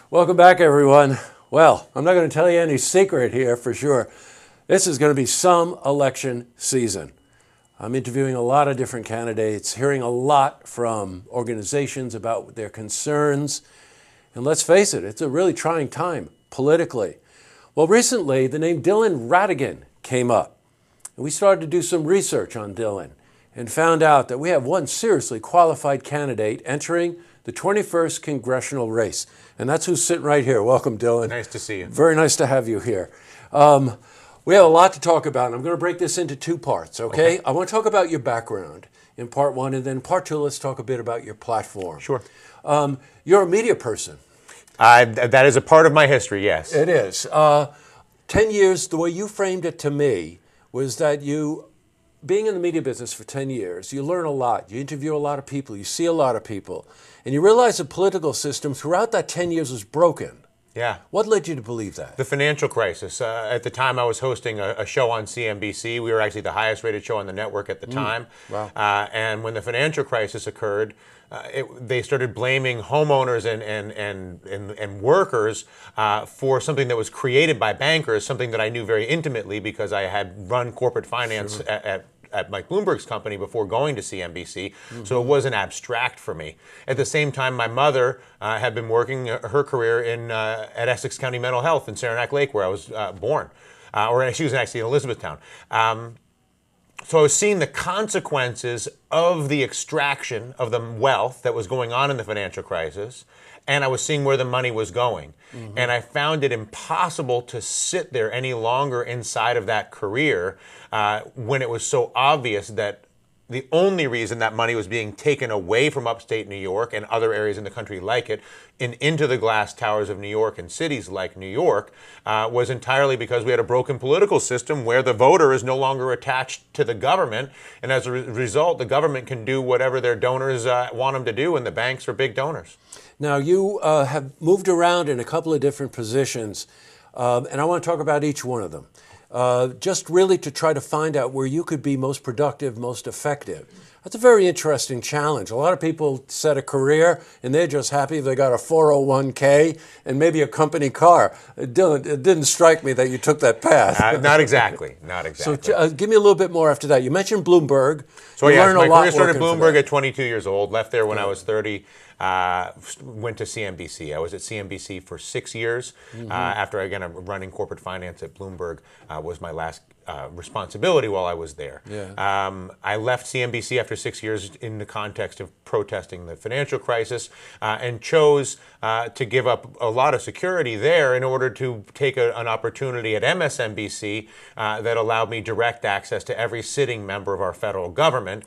Welcome back, everyone. Well, I'm not going to tell you any secret here for sure. This is going to be some election season. I'm interviewing a lot of different candidates, hearing a lot from organizations about their concerns. And let's face it, it's a really trying time politically. Well, recently, the name Dylan Ratigan came up. And we started to do some research on Dylan and found out that we have one seriously qualified candidate entering the 21st Congressional race. And that's who's sitting right here. Welcome, Dylan. Nice to see you. Very nice to have you here. We have a lot to talk about, and I'm going to break this into two parts, okay? I want to talk about your background in part one, and then part two, let's talk a bit about your platform. Sure. You're a media person. That is a part of my history, yes. It is. 10 years, the way you framed it to me was that being in the media business for 10 years, you learn a lot. You interview a lot of people. You see a lot of people. And you realize the political system throughout that 10 years was broken. Yeah. What led you to believe that? The financial crisis. At the time, I was hosting a show on CNBC. We were actually the highest rated show on the network at the time. Wow. And when the financial crisis occurred, they started blaming homeowners and workers for something that was created by bankers, something that I knew very intimately because I had run corporate finance at Mike Bloomberg's company before going to CNBC, so it wasn't abstract for me. At the same time, my mother had been working her career at Essex County Mental Health in Saranac Lake, where I was born, or she was actually in Elizabethtown. So I was seeing the consequences of the extraction of the wealth that was going on in the financial crisis, and I was seeing where the money was going. And I found it impossible to sit there any longer inside of that career when it was so obvious that the only reason that money was being taken away from upstate New York and other areas in the country like it and into the glass towers of New York and cities like New York was entirely because we had a broken political system where the voter is no longer attached to the government. And as a result, the government can do whatever their donors want them to do, and the banks are big donors. Now, you have moved around in a couple of different positions, and I want to talk about each one of them. Just really to try to find out where you could be most productive, most effective. That's a very interesting challenge. A lot of people set a career and they're just happy if they got a 401k and maybe a company car. Dylan, it didn't strike me that you took that path. Not exactly. Not exactly. So give me a little bit more after that. You mentioned Bloomberg. So yes, my career started at Bloomberg at 22 years old, left there when I was 30. Went to CNBC. I was at CNBC for 6 years. After, again, running corporate finance at Bloomberg was my last responsibility while I was there. I left CNBC after 6 years in the context of protesting the financial crisis and chose to give up a lot of security there in order to take an opportunity at MSNBC that allowed me direct access to every sitting member of our federal government,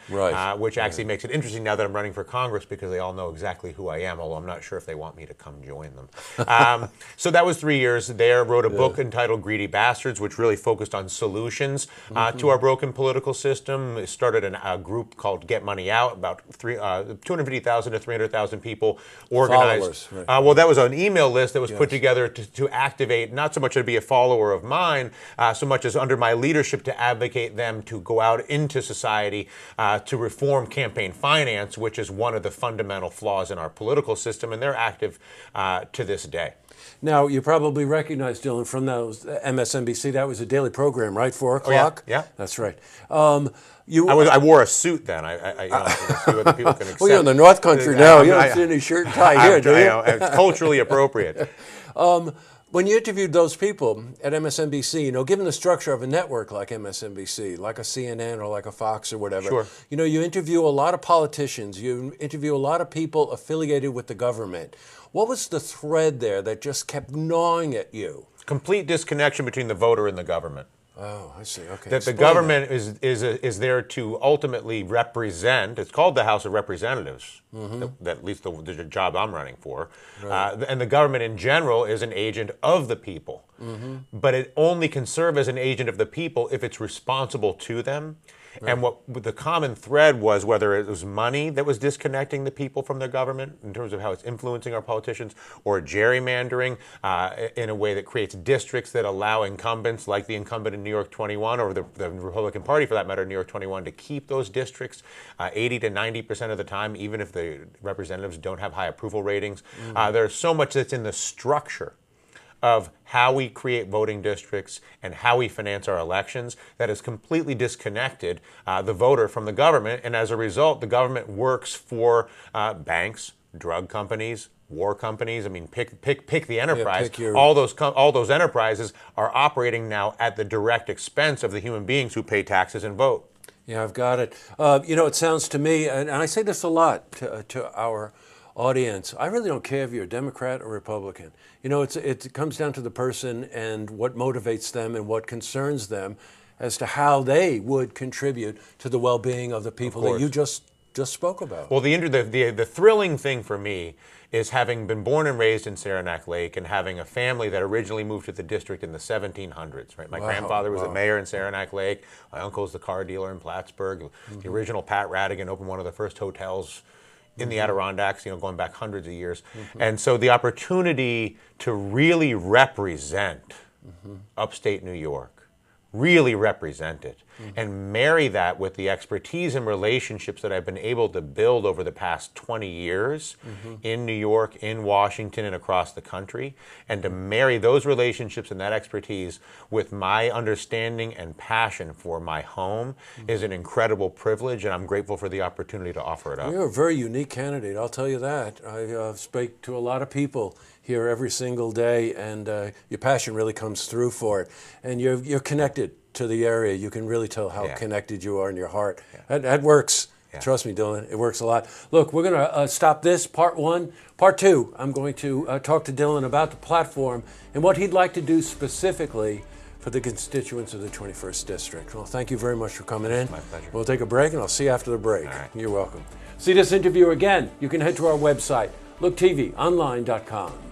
which actually makes it interesting now that I'm running for Congress because they all know exactly who I am, although I'm not sure if they want me to come join them. So that was 3 years there. Wrote a book entitled Greedy Bastards, which really focused on solutions to our broken political system. Started a group called Get Money Out, about 250,000 to 300,000 people organized. Followers, well, that was an email list that was put together to activate, not so much to be a follower of mine, so much as under my leadership to advocate them to go out into society to reform campaign finance, which is one of the fundamental flaws in our political system, and they're active to this day. Now, you probably recognize, Dylan, from those MSNBC, that was a daily program, right? 4 o'clock? Yeah. That's right. I wore a suit then. See whether people can accept. Well, you're in the North Country now. You don't see any shirt and tie here, do you? It's culturally appropriate. When you interviewed those people at MSNBC, given the structure of a network like MSNBC, like a CNN or like a Fox or whatever, you interview a lot of politicians, you interview a lot of people affiliated with the government. What was the thread there that just kept gnawing at you? Complete disconnection between the voter and the government. Oh, I see. Okay. That the government is there to ultimately represent. It's called the House of Representatives. That at least the job I'm running for. And the government in general is an agent of the people. but it only can serve as an agent of the people if it's responsible to them. Right. And what the common thread was, whether it was money that was disconnecting the people from their government in terms of how it's influencing our politicians, or gerrymandering in a way that creates districts that allow incumbents, like the incumbent in New York 21, or the Republican Party for that matter, New York 21, to keep those districts 80 to 90% of the time, even if the representatives don't have high approval ratings. There's so much that's in the structure of how we create voting districts and how we finance our elections that has completely disconnected the voter from the government. And as a result, the government works for banks, drug companies, war companies. I mean, pick the enterprise. Yeah, all those enterprises are operating now at the direct expense of the human beings who pay taxes and vote. Yeah, I've got it. It sounds to me, and I say this a lot to our audience, I really don't care if you're a Democrat or Republican. It comes down to the person and what motivates them and what concerns them as to how they would contribute to the well-being of the people that you just spoke about. Well, the thrilling thing for me is having been born and raised in Saranac Lake and having a family that originally moved to the district in the 1700s. Right, my grandfather was the mayor in Saranac Lake. My uncle's the car dealer in Plattsburgh. The original Pat Ratigan opened one of the first hotels in the Adirondacks, going back hundreds of years. And so the opportunity to really represent upstate New York, really represent it, and marry that with the expertise and relationships that I've been able to build over the past 20 years in New York, in Washington, and across the country, and to marry those relationships and that expertise with my understanding and passion for my home is an incredible privilege, and I'm grateful for the opportunity to offer it up. You're a very unique candidate, I'll tell you that. I speak to a lot of people here every single day, and your passion really comes through for it. And you're connected to the area. You can really tell how connected you are in your heart. That works. Trust me, Dylan, it works a lot. Look, we're going to stop this, part one. Part two, I'm going to talk to Dylan about the platform and what he'd like to do specifically for the constituents of the 21st District. Well, thank you very much for coming in. My pleasure. We'll take a break, and I'll see you after the break. All right. You're welcome. See this interview again, you can head to our website, looktvonline.com.